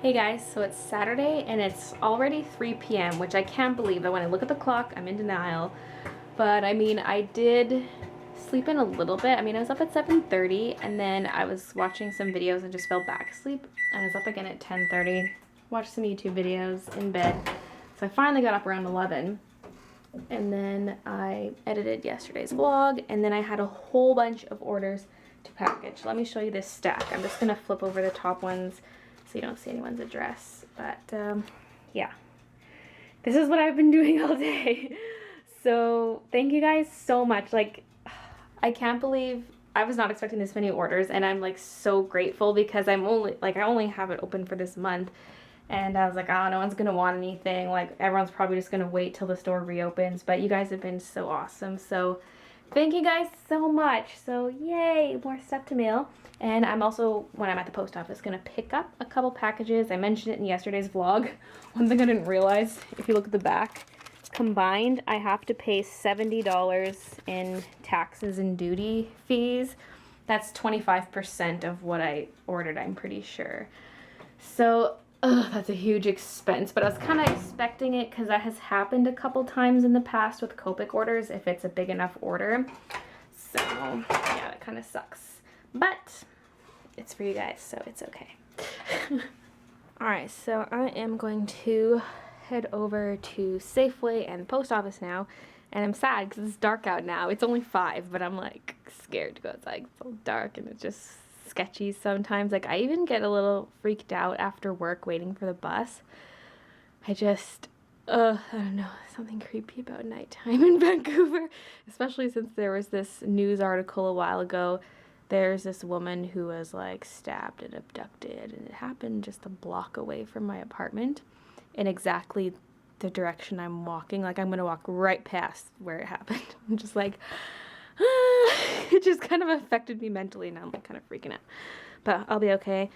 Hey guys, so it's Saturday and it's already 3 p.m., which I can't believe that when I look at the clock, I'm in denial. But I mean, I did sleep in a little bit. I mean, I was up at 7:30 and then I was watching some videos and just fell back asleep. And I was up again at 10:30, watched some YouTube videos in bed. So I finally got up around 11. And then I edited yesterday's vlog, and then I had a whole bunch of orders to package. Let me show you this stack. I'm just gonna flip over the top ones so you don't see anyone's address. But yeah, this is what I've been doing all day. So thank you guys so much. Like, I can't believe I was not expecting this many orders, and I'm like so grateful because I only have it open for this month. And I was like, oh, no one's gonna want anything. Like, everyone's probably just gonna wait till the store reopens. But you guys have been so awesome. So thank you guys so much. So yay, more stuff to mail. And I'm also, when I'm at the post office, gonna pick up a couple packages. I mentioned it in yesterday's vlog. One thing I didn't realize, if you look at the back, combined, I have to pay $70 in taxes and duty fees. That's 25% of what I ordered, I'm pretty sure. So, that's a huge expense, but I was kind of expecting it because that has happened a couple times in the past with Copic orders if it's a big enough order. So, yeah, that kind of sucks. But it's for you guys, so it's okay. Alright, so I am going to head over to Safeway and post office now, and I'm sad because it's dark out now. It's only 5, but I'm like scared to go outside. It's so dark and it's just sketchy sometimes. Like, I even get a little freaked out after work waiting for the bus. I don't know, something creepy about nighttime in Vancouver, especially since there was this news article a while ago. There's this woman who was like stabbed and abducted, and it happened just a block away from my apartment in exactly the direction I'm walking. Like, I'm gonna walk right past where it happened. I'm just like, it just kind of affected me mentally, and I'm like kind of freaking out, but I'll be okay.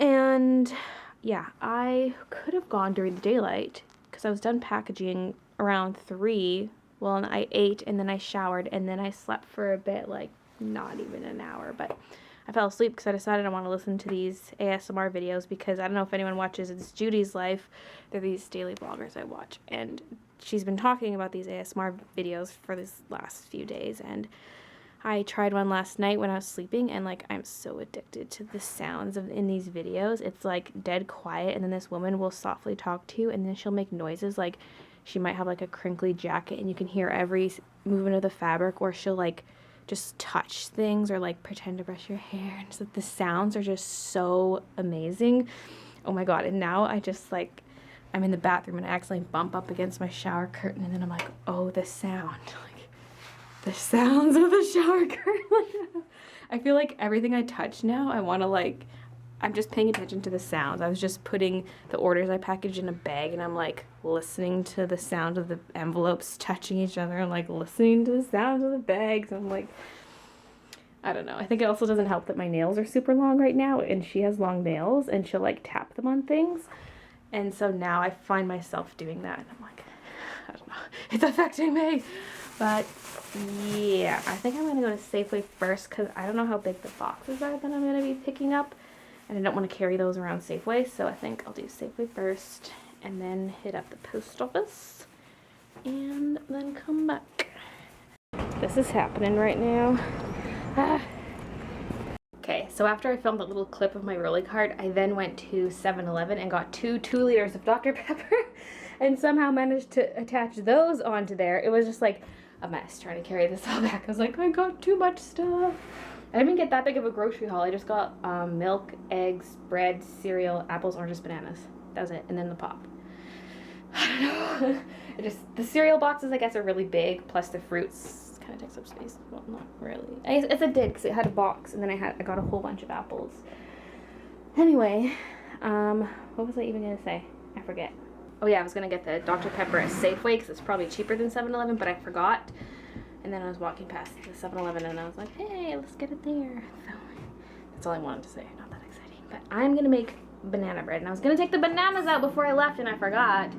And yeah, I could have gone during the daylight because I was done packaging around 3. Well, and I ate, and then I showered, and then I slept for a bit, like not even an hour, but I fell asleep because I decided I want to listen to these ASMR videos because I don't know if anyone watches. It's Judy's Life. They're these daily vloggers I watch, and she's been talking about these ASMR videos for this last few days, and I tried one last night when I was sleeping, and like, I'm so addicted to the sounds in these videos. It's like dead quiet, and then this woman will softly talk to you, and then she'll make noises like she might have like a crinkly jacket, and you can hear every movement of the fabric, or she'll like just touch things or like pretend to brush your hair, and so the sounds are just so amazing. Oh my god. And now I just like, I'm in the bathroom and I accidentally bump up against my shower curtain, and then I'm like, oh, the sound, like the sounds of the shower curtain. I feel like everything I touch now, I want to like, I'm just paying attention to the sounds. I was just putting the orders I packaged in a bag, and I'm like listening to the sound of the envelopes touching each other, and like listening to the sounds of the bags. I'm like, I don't know. I think it also doesn't help that my nails are super long right now, and she has long nails, and she'll like tap them on things. And so now I find myself doing that, and I'm like, I don't know, it's affecting me. But yeah, I think I'm gonna go to Safeway first because I don't know how big the boxes are that I'm gonna be picking up, and I don't want to carry those around Safeway, so I think I'll do Safeway first and then hit up the post office and then come back. This is happening right now. Okay, so after I filmed a little clip of my rolly cart, I then went to 7-Eleven and got 2 liters of Dr. Pepper and somehow managed to attach those onto there. It was just like a mess trying to carry this all back. I was like, I got too much stuff. I didn't even get that big of a grocery haul. I just got milk, eggs, bread, cereal, apples, oranges, bananas. That was it. And then the pop. I don't know. The cereal boxes, I guess, are really big, plus the fruits kind of takes up space. Well, not really. I guess it did because it had a box, and then I got a whole bunch of apples. Anyway, what was I even going to say? I forget. Oh yeah, I was going to get the Dr. Pepper at Safeway because it's probably cheaper than 7-Eleven, but I forgot. And then I was walking past the 7-Eleven, and I was like, hey, let's get it there. So that's all I wanted to say. Not that exciting. But I'm going to make banana bread. And I was going to take the bananas out before I left, and I forgot.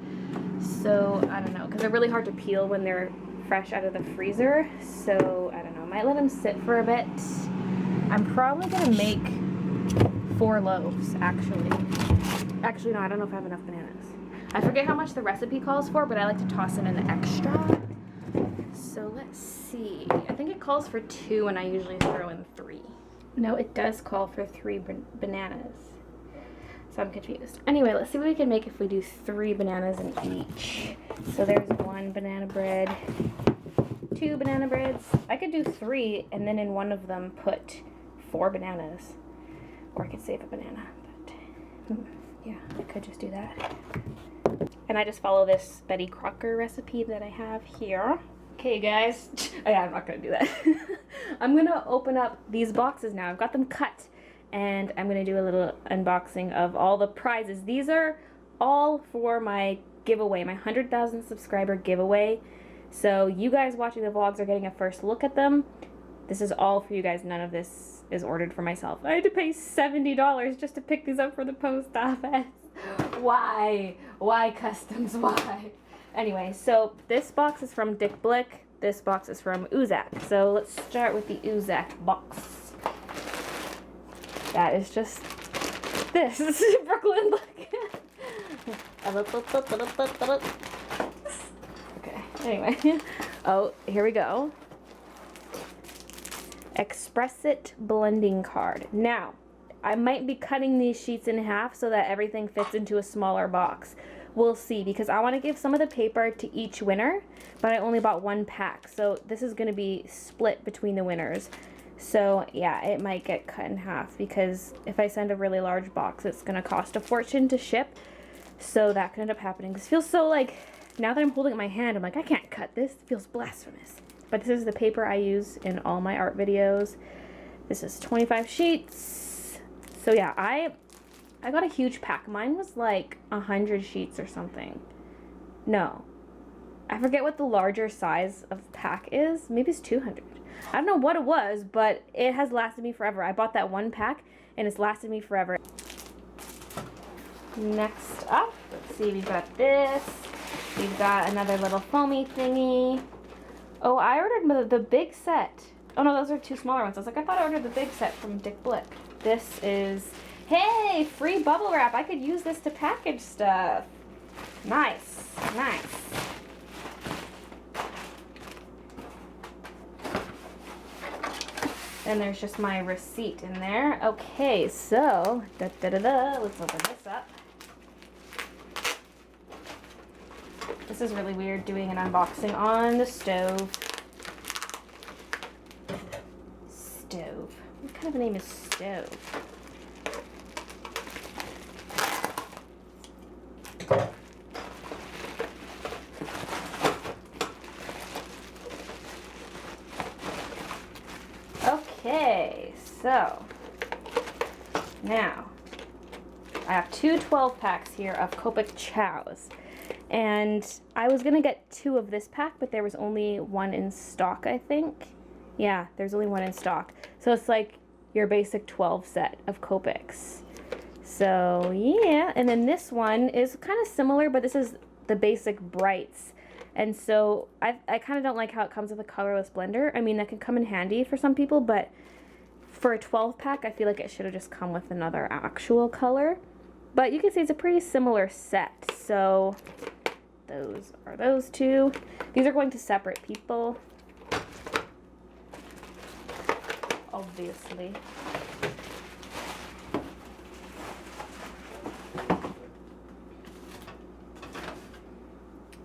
So, I don't know. Because they're really hard to peel when they're fresh out of the freezer. So, I don't know. I might let them sit for a bit. I'm probably going to make 4 loaves, actually. Actually, no, I don't know if I have enough bananas. I forget how much the recipe calls for, but I like to toss in an extra. So let's see. I think it calls for 2 and I usually throw in 3. No, it does call for 3 bananas. So I'm confused. Anyway, let's see what we can make if we do 3 bananas in each. So there's 1 banana bread, 2 banana breads. I could do 3 and then in one of them put 4 bananas. Or I could save a banana, but yeah, I could just do that. And I just follow this Betty Crocker recipe that I have here. Okay, guys. Oh, yeah, I'm not going to do that. I'm going to open up these boxes now. I've got them cut. And I'm going to do a little unboxing of all the prizes. These are all for my giveaway, my 100,000 subscriber giveaway. So you guys watching the vlogs are getting a first look at them. This is all for you guys. None of this is ordered for myself. I had to pay $70 just to pick these up for the post office. Why? Why customs? Why? Anyway, so this box is from Dick Blick. This box is from Uzak. So let's start with the Uzak box. That is just this. This is Brooklyn Look. Okay, anyway. Oh, here we go. Express It blending card. Now, I might be cutting these sheets in half so that everything fits into a smaller box. We'll see, because I want to give some of the paper to each winner, but I only bought 1 pack. So this is going to be split between the winners. So yeah, it might get cut in half because if I send a really large box, it's going to cost a fortune to ship. So that could end up happening. This feels so like, now that I'm holding it in my hand, I'm like, I can't cut this. It feels blasphemous. But this is the paper I use in all my art videos. This is 25 sheets. So yeah, I got a huge pack. Mine was like 100 sheets or something. No. I forget what the larger size of pack is. Maybe it's 200. I don't know what it was, but it has lasted me forever. I bought that 1 pack and it's lasted me forever. Next up, let's see, we've got this. We've got another little foamy thingy. Oh, I ordered the big set. Oh no, those are 2 smaller ones. I was like, I thought I ordered the big set from Dick Blick. This is, hey, free bubble wrap. I could use this to package stuff. Nice, nice. And there's just my receipt in there. Okay, so, let's open this up. This is really weird doing an unboxing on the stove. Stove. What kind of a name is Stove? Okay, so now I have 2 12 packs here of Copic chows. And I was going to get 2 of this pack, but there was only 1 in stock, I think. Yeah, there's only 1 in stock. So it's like your basic 12 set of Copics. So yeah, and then this one is kind of similar, but this is the basic brights. And so I kind of don't like how it comes with a colorless blender. I mean, that can come in handy for some people, but for a 12 pack, I feel like it should have just come with another actual color. But you can see it's a pretty similar set. So those are those 2. These are going to separate people, obviously.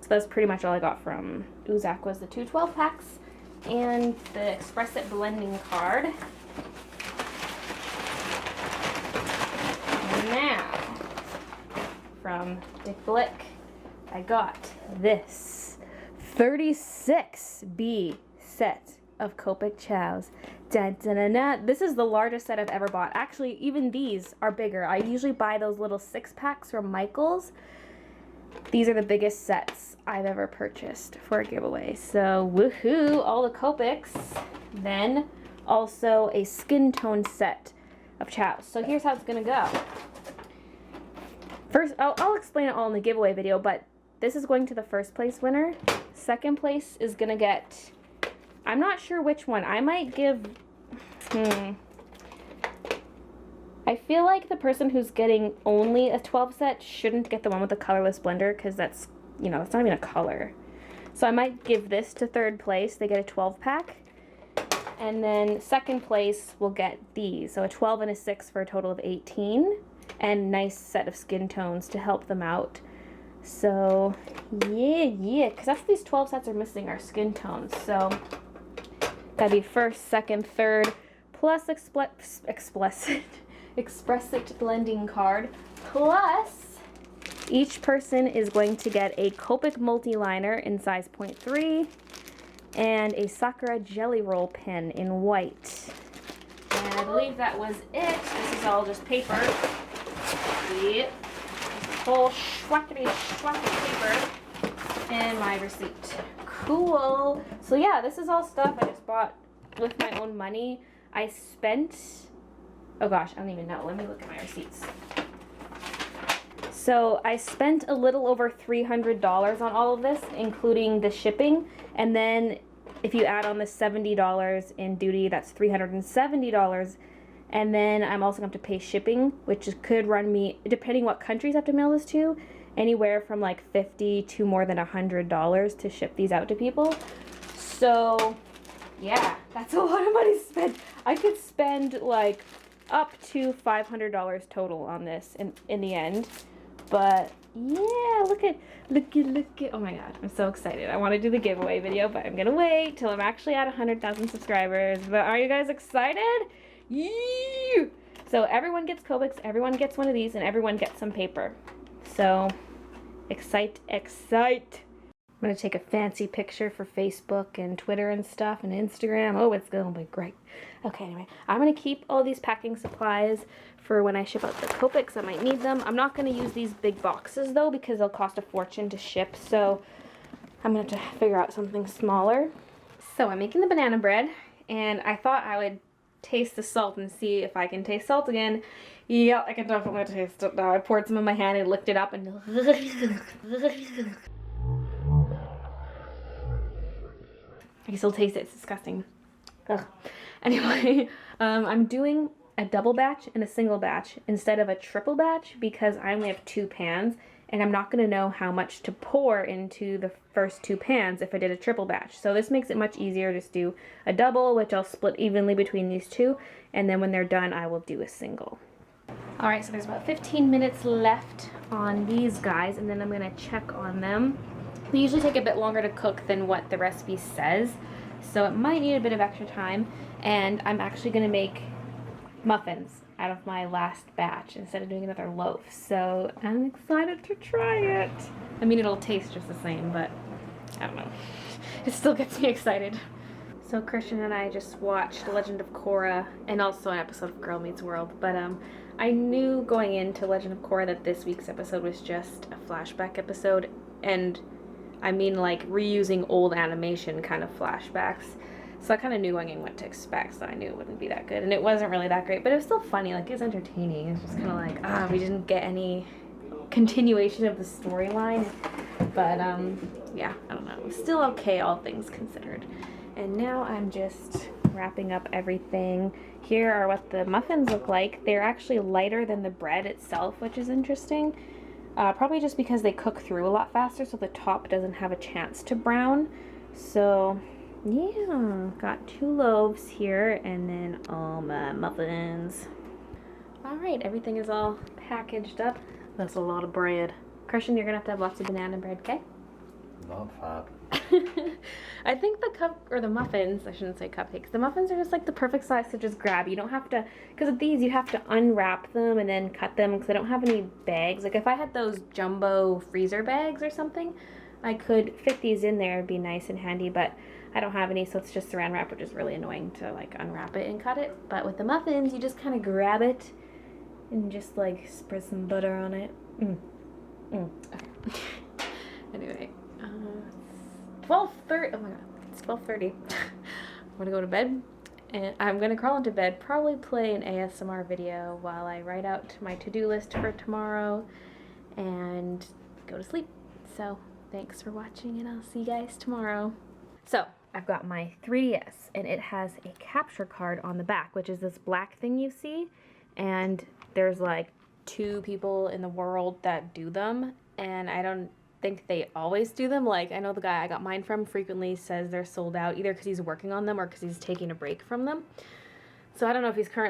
So that's pretty much all I got from Uzak was the 2 12 packs and the Express It blending card. And now, from Dick Blick, I got this 36B set of Copic chows. Dun, dun, dun, dun. This is the largest set I've ever bought. Actually, even these are bigger. I usually buy those little 6 packs from Michael's. These are the biggest sets I've ever purchased for a giveaway. So, woohoo, all the Copics. Then, also a skin tone set of chows. So here's how it's gonna go. First, I'll explain it all in the giveaway video, but this is going to the first place winner. Second place is gonna get, I'm not sure which one. I might give, I I feel like the person who's getting only a 12 set shouldn't get the one with the colorless blender because that's, you know, it's not even a color. So I might give this to third place. They get a 12 pack. And then second place will get these. So a 12 and a 6 for a total of 18. And nice set of skin tones to help them out. So yeah, because that's what these 12 sets are missing, are skin tones. So that'd be first, second, third, plus Express-It blending card, plus each person is going to get a Copic multi-liner in size 0.3 and a Sakura Jelly Roll pen in white. And I believe that was it. This is all just paper. Yep. Whole schwackety paper and my receipt. Cool. So yeah, this is all stuff I just bought with my own money. I spent, oh gosh, I don't even know. Let me look at my receipts. So I spent a little over $300 on all of this, including the shipping. And then if you add on the $70 in duty, that's $370. And then I'm also going to have to pay shipping, which could run me, depending what countries I have to mail this to, anywhere from like $50 to more than $100 to ship these out to people. So yeah, that's a lot of money spent. I could spend like up to $500 total on this in the end. But yeah, look at, oh my god, I'm so excited. I want to do the giveaway video, but I'm gonna wait till I'm actually at 100,000 subscribers. But are you guys excited? Yeah! So everyone gets Copics, everyone gets one of these, and everyone gets some paper. So excite. I'm gonna take a fancy picture for Facebook and Twitter and stuff and Instagram. Oh, it's gonna be great. Okay, anyway, I'm gonna keep all these packing supplies for when I ship out the Copics. I might need them. I'm not gonna use these big boxes though because they'll cost a fortune to ship. So I'm gonna have to figure out something smaller. So I'm making the banana bread, and I thought I would taste the salt and see if I can taste salt again. Yeah, I can definitely taste it now. I poured some in my hand and licked it up and I can still taste it. It's disgusting. Ugh. Anyway, I'm doing a double batch and a single batch instead of a triple batch because I only have 2 pans and I'm not going to know how much to pour into the first 2 pans if I did a triple batch. So this makes it much easier. Just do a double, which I'll split evenly between these 2, and then when they're done I will do a single. Alright, so there's about 15 minutes left on these guys, and then I'm going to check on them. They usually take a bit longer to cook than what the recipe says, so it might need a bit of extra time. And I'm actually going to make muffins out of my last batch instead of doing another loaf. So I'm excited to try it. I mean, it'll taste just the same, but I don't know. It still gets me excited. So Christian and I just watched Legend of Korra and also an episode of Girl Meets World, but I knew going into Legend of Korra that this week's episode was just a flashback episode, and I mean like reusing old animation kind of flashbacks. So I kind of knew going in what to expect, so I knew it wouldn't be that good. And it wasn't really that great, but it was still funny. Like, it was entertaining. It's just kind of like, we didn't get any continuation of the storyline. But, yeah, I don't know. It was still okay, all things considered. And now I'm just wrapping up everything. Here are what the muffins look like. They're actually lighter than the bread itself, which is interesting. Probably just because they cook through a lot faster, so the top doesn't have a chance to brown. So yeah, got 2 loaves here and then all my muffins. Alright, everything is all packaged up. That's a lot of bread. Christian, you're gonna have to have lots of banana bread, okay? Not fab. I think the muffins, I shouldn't say cupcakes, the muffins are just like the perfect size to just grab. You don't have to, because of these, you have to unwrap them and then cut them because I don't have any bags. Like if I had those jumbo freezer bags or something, I could fit these in there. It'd be nice and handy, but I don't have any, so it's just saran wrap, which is really annoying to like unwrap it and cut it. But with the muffins, you just kind of grab it and just like spread some butter on it. Okay. Anyway, 12:30. Oh my god, it's 12:30. I'm gonna go to bed, and I'm gonna crawl into bed, probably play an ASMR video while I write out my to-do list for tomorrow, and go to sleep. So thanks for watching, and I'll see you guys tomorrow. So I've got my 3DS, and it has a capture card on the back, which is this black thing you see, and there's like 2 people in the world that do them, and I don't think they always do them. Like, I know the guy I got mine from frequently says they're sold out, either because he's working on them or because he's taking a break from them. So I don't know if he's currently